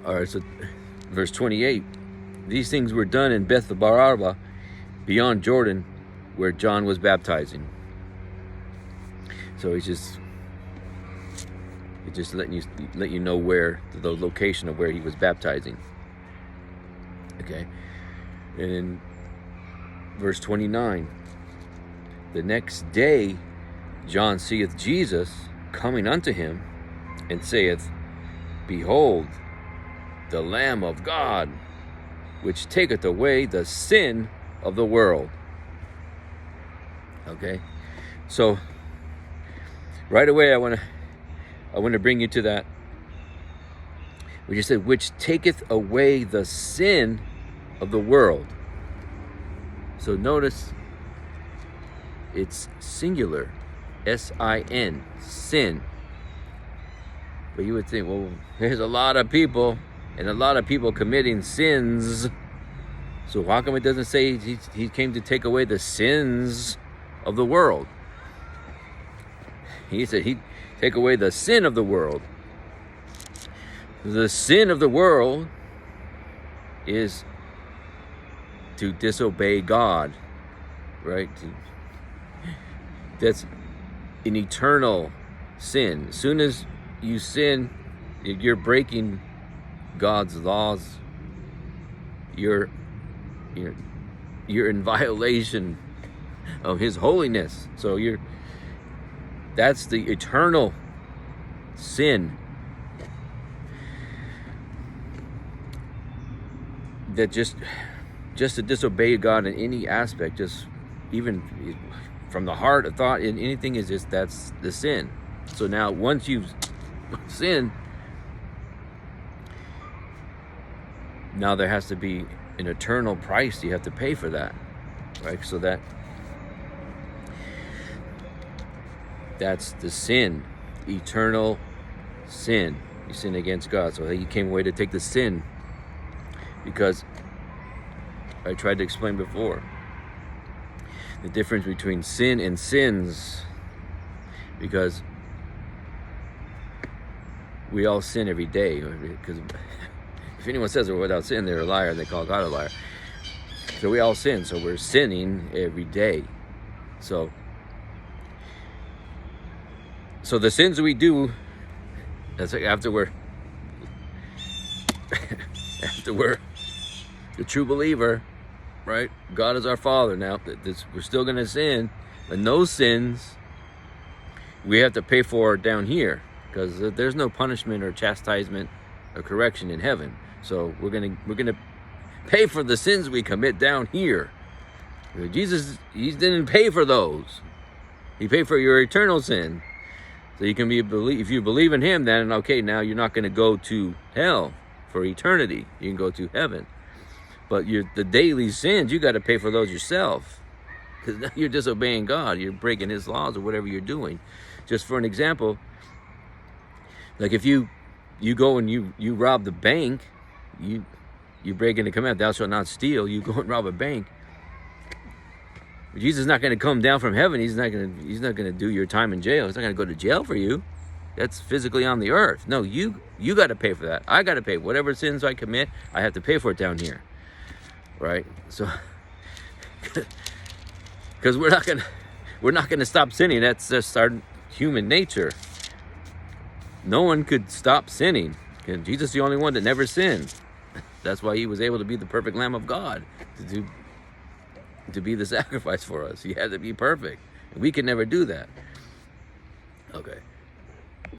All right, so verse 28. These things were done in Beth Baraba, beyond Jordan, where John was baptizing. So he's just letting you know where the location of where he was baptizing. Okay, and in verse 29, the next day John seeth Jesus coming unto him, and saith, Behold, the Lamb of God, which taketh away the sin of the world. Okay, so right away I want to bring you to that. We just said, which taketh away the sin of the world. So notice it's singular, S-I-N, sin. But you would think, well, there's a lot of people, and a lot of people committing sins. So how come it doesn't say he came to take away the sins of the world? He said he'd take away the sin of the world. The sin of the world is to disobey God, right? That's an eternal sin. As soon as you sin, you're breaking God's laws. You're in violation of His holiness. So that's the eternal sin that just to disobey God in any aspect, just even from the heart, a thought, in anything, is just, that's the sin. So now once you've sinned, now there has to be an eternal price you have to pay for that, right? So that's the sin, eternal sin. You sin against God. So He came away to take the sin, because I tried to explain before the difference between sin and sins, because we all sin every day. Because if anyone says they're without sin, they're a liar, and they call God a liar. So we all sin, so we're sinning every day. So the sins we do, that's like after we're the true believer, right? God is our Father. Now, we're still going to sin, and those sins we have to pay for down here, because there's no punishment or chastisement or correction in heaven. So we're gonna pay for the sins we commit down here. Jesus, He didn't pay for those. He paid for your eternal sin. So you can if you believe in Him, then okay, now you're not going to go to hell for eternity. You can go to heaven. But the daily sins, you got to pay for those yourself, because now you're disobeying God. You're breaking His laws or whatever you're doing. Just for an example, like if you go and you rob the bank, you break into command, thou shalt not steal. You go and rob a bank. Jesus is not going to come down from heaven. He's not going to do your time in jail. He's not going to go to jail for you. That's physically on the earth. No, you got to pay for that. I got to pay whatever sins I commit. I have to pay for it down here, right? So, because we're not gonna stop sinning. That's just our human nature. No one could stop sinning. Jesus is the only one that never sinned. That's why He was able to be the perfect Lamb of God, to be the sacrifice for us. He had to be perfect. We could never do that. Okay.